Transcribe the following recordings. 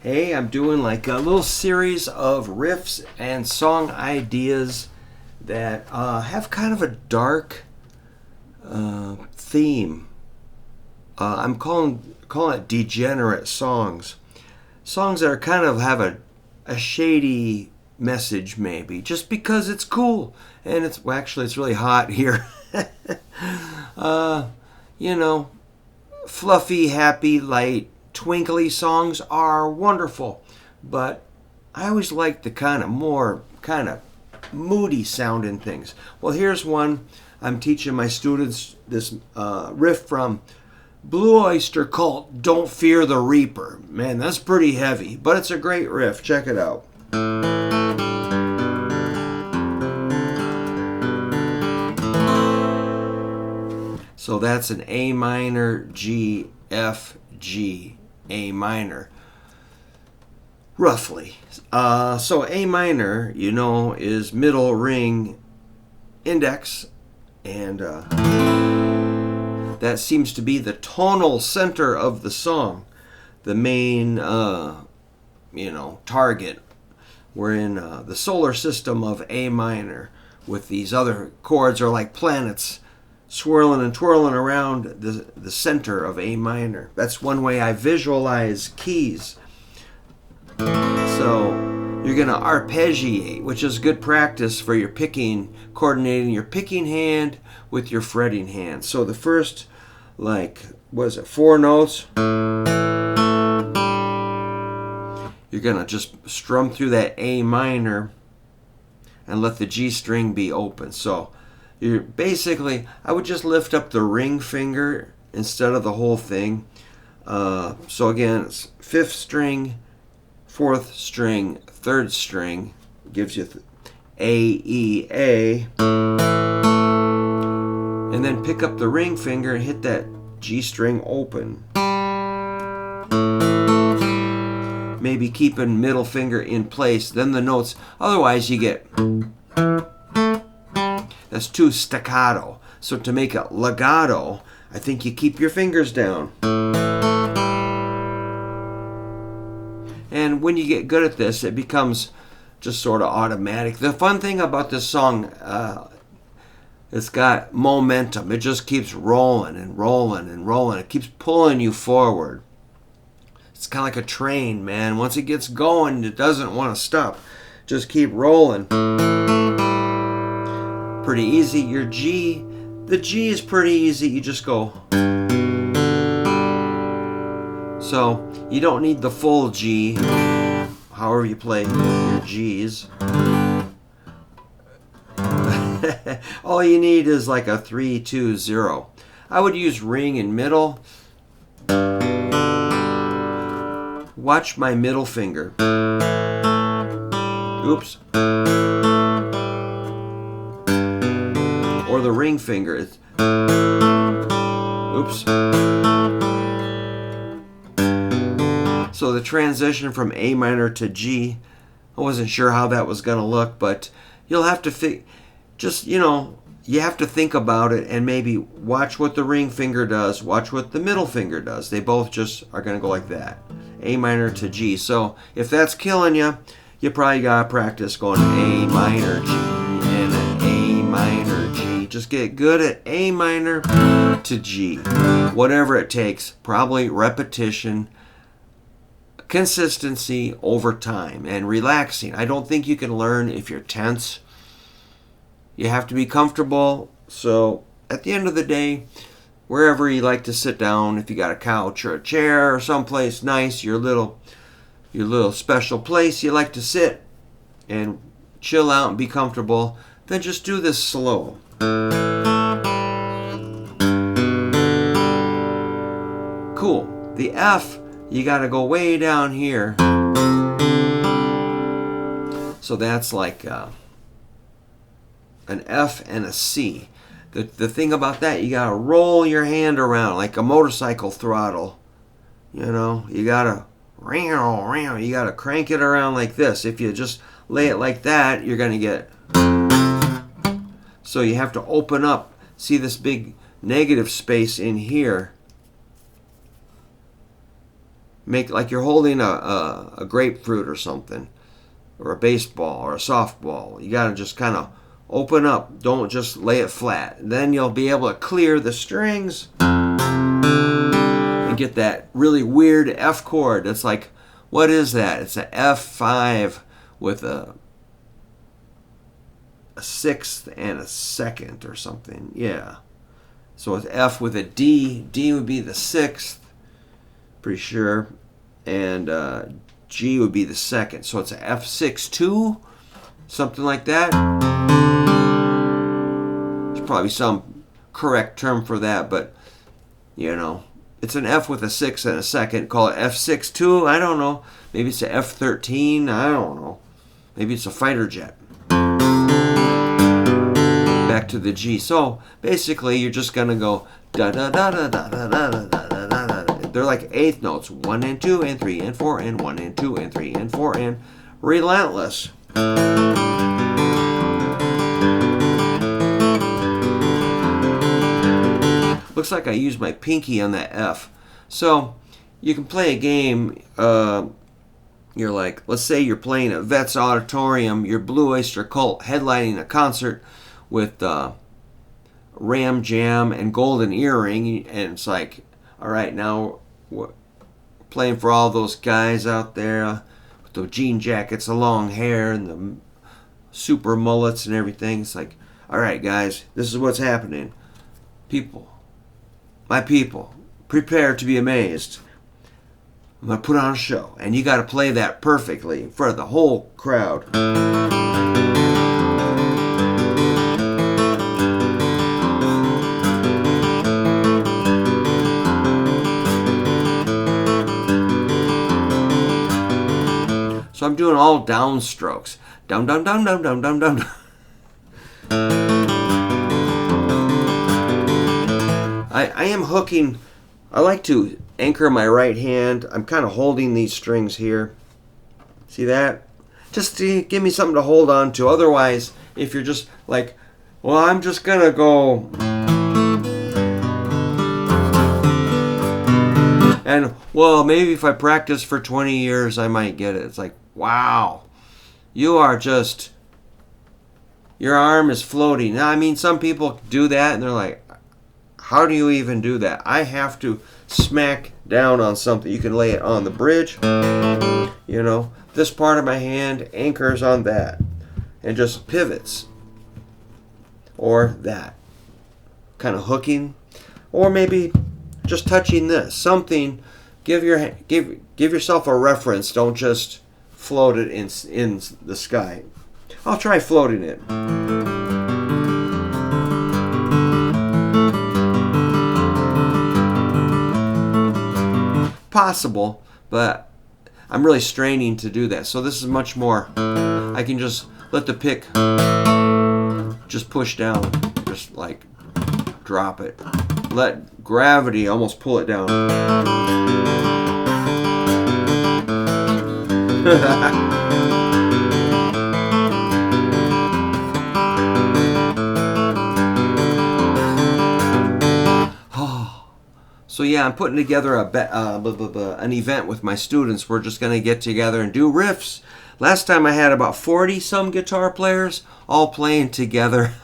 Hey, I'm doing like a little series of riffs and song ideas that have kind of a dark theme. I'm calling it degenerate songs. Songs that are kind of have a shady message, maybe, just because it's cool. And it's it's really hot here. Fluffy, happy, light, twinkly songs are wonderful, but I always like the kind of moody sounding things. Well, here's one. I'm teaching my students this riff from Blue Oyster Cult, Don't Fear the Reaper. Man, that's pretty heavy, but it's a great riff. Check it out. So that's an A minor, G, F, G, A minor, roughly. So A minor, is middle ring index, and that seems to be the tonal center of the song, the main, target. We're in the solar system of A minor, with these other chords are like planets swirling and twirling around the center of A minor. That's one way I visualize keys. So you're going to arpeggiate, which is good practice for your picking, coordinating your picking hand with your fretting hand. So the first, 4 notes, you're going to just strum through that A minor and let the G string be open. So you're basically, I would just lift up the ring finger instead of the whole thing. So again, it's 5th string, 4th string, 3rd string, gives you A, E, A. And then pick up the ring finger and hit that G string open. Maybe keeping middle finger in place, then the notes. Otherwise you get, that's too staccato. So to make it legato, I think you keep your fingers down. And when you get good at this, it becomes just sort of automatic. The fun thing about this song, it's got momentum. It just keeps rolling and rolling and rolling. It keeps pulling you forward. It's kind of like a train, man. Once it gets going, it doesn't want to stop. Just keep rolling. Pretty easy. Your G, the G is pretty easy. You just go. So you don't need the full G, however you play your G's. All you need is like a 3, 2, 0. I would use ring in middle. Watch my middle finger. Oops. Or the ring finger. Oops. So the transition from A minor to G, I wasn't sure how that was going to look, but you'll have to you have to think about it and maybe watch what the ring finger does, watch what the middle finger does. They both just are going to go like that. A minor to G. So if that's killing you, you probably got to practice going A minor G and an A minor G. Just get good at A minor to G. Whatever it takes. Probably repetition, consistency over time, and relaxing. I don't think you can learn if you're tense. You have to be comfortable. So at the end of the day, wherever you like to sit down, if you got a couch or a chair or someplace nice, your little special place you like to sit and chill out and be comfortable, then just do this slow. Cool. The F, you got to go way down here. So that's like an F and a C. The thing about that, you got to roll your hand around like a motorcycle throttle. You got to crank it around like this. If you just lay it like that, you're going to get. So you have to open up. See this big negative space in here. Make like you're holding a grapefruit or something, or a baseball or a softball. You got to just kind of open up. Don't just lay it flat. Then you'll be able to clear the strings and get that really weird F chord. It's like, what is that? It's an F5 with a sixth and a second or something. Yeah. So it's F with a D. D would be the sixth, pretty sure. And G would be the second. So it's a F6-2, something like that. There's probably some correct term for that, but you know, it's an F with a sixth and a second. Call it F6-2. I don't know. Maybe it's a F13. I don't know. Maybe it's a fighter jet. Back to the G. So basically, you're just gonna go da da da da da da da da da da da. They're like eighth notes: 1 and 2 and 3 and 4 and 1 and 2 and 3 and 4 and relentless. Looks like I used my pinky on that F. So you can play a game. You're like, let's say you're playing at Vets Auditorium. You're Blue Oyster Cult headlining a concert with Ram Jam and Golden Earring, and it's like, all right, now we're playing for all those guys out there with the jean jackets, the long hair, and the super mullets and everything. It's like, all right, guys, this is what's happening. People, my people, prepare to be amazed. I'm going to put on a show, and you got to play that perfectly in front of the whole crowd. So I'm doing all downstrokes. Down, down, down, down, down, down, down. I am hooking. I like to anchor my right hand. I'm kind of holding these strings here. See that? Just to give me something to hold on to. Otherwise, if you're just like, well, I'm just going to go. And, well, maybe if I practice for 20 years, I might get it. It's like, wow. You are just, your arm is floating. Now, I mean, some people do that, and they're like, how do you even do that? I have to smack down on something. You can lay it on the bridge. You know, this part of my hand anchors on that and just pivots. Or that. Kind of hooking. Or maybe just touching this. Something. Give yourself a reference. Don't just float it in the sky. I'll try floating it. Possible, but I'm really straining to do that. So this is much more. I can just let the pick just push down, just like drop it. Let gravity almost pull it down. So yeah, I'm putting together an event with my students. We're just going to get together and do riffs. Last time I had about 40 some guitar players all playing together.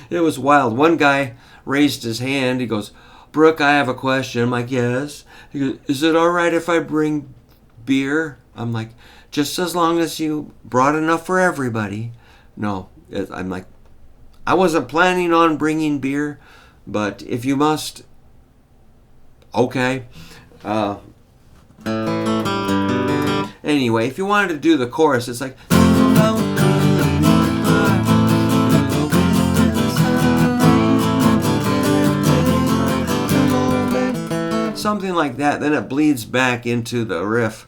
It was wild. One guy raised his hand. He goes, Brook, I have a question. I'm like, yes. He goes, is it all right if I bring beer? I'm like, just as long as you brought enough for everybody. No, I'm like, I wasn't planning on bringing beer, but if you must, okay. Anyway, if you wanted to do the chorus, it's like something like that. Then it bleeds back into the riff.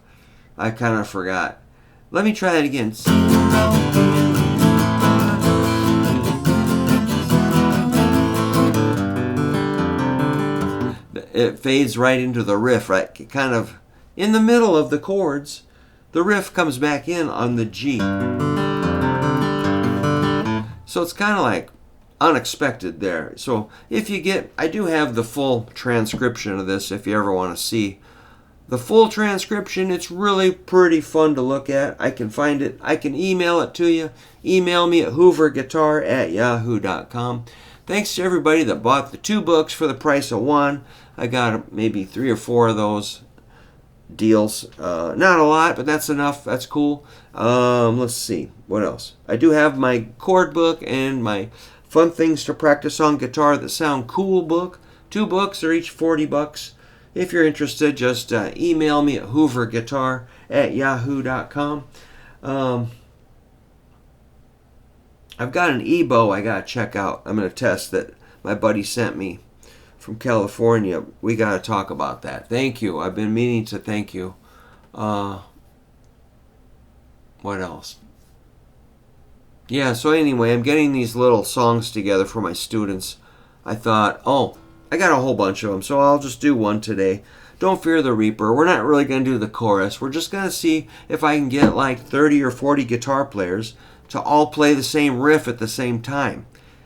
I kind of forgot. Let me try that again. It fades right into the riff, right? Kind of in the middle of the chords. The riff comes back in on the G. So it's kind of like unexpected there. So if you get, I do have the full transcription of this if you ever want to see the full transcription. It's really pretty fun to look at. I can find it. I can email it to you. Email me at hooverguitar@yahoo.com. Thanks to everybody that bought the 2 books for the price of 1. I got maybe 3 or 4 of those deals. Not a lot, but that's enough. That's cool. Let's see. What else? I do have my chord book and my Fun Things to Practice on Guitar That Sound Cool book. 2 books are each $40. If you're interested, just email me at hooverguitar@yahoo.com. I've got an EBow I got to check out. I'm going to test that my buddy sent me from California. We got to talk about that. Thank you. I've been meaning to thank you. What else? Yeah, so anyway, I'm getting these little songs together for my students. I thought, I got a whole bunch of them, so I'll just do one today. Don't Fear the Reaper. We're not really going to do the chorus. We're just going to see if I can get like 30 or 40 guitar players to all play the same riff at the same time.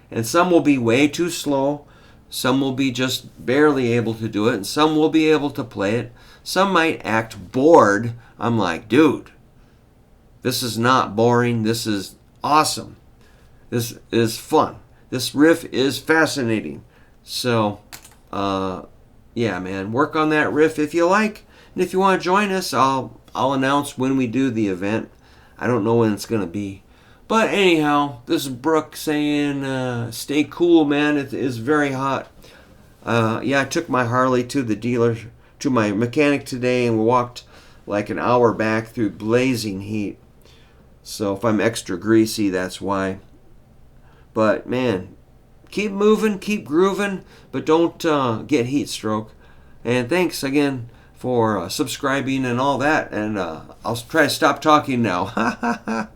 And some will be way too slow. Some will be just barely able to do it. And some will be able to play it. Some might act bored. I'm like, dude, this is not boring. This is awesome. This is fun. This riff is fascinating. So, yeah, man, work on that riff if you like. And if you want to join us, I'll announce when we do the event. I don't know when it's going to be. But anyhow, this is Brook saying, stay cool, man. It is very hot. Yeah, I took my Harley to the dealer, to my mechanic today, and we walked like an hour back through blazing heat. So if I'm extra greasy, that's why. But, man, keep moving, keep grooving, but don't get heat stroke. And thanks again for subscribing and all that. And I'll try to stop talking now.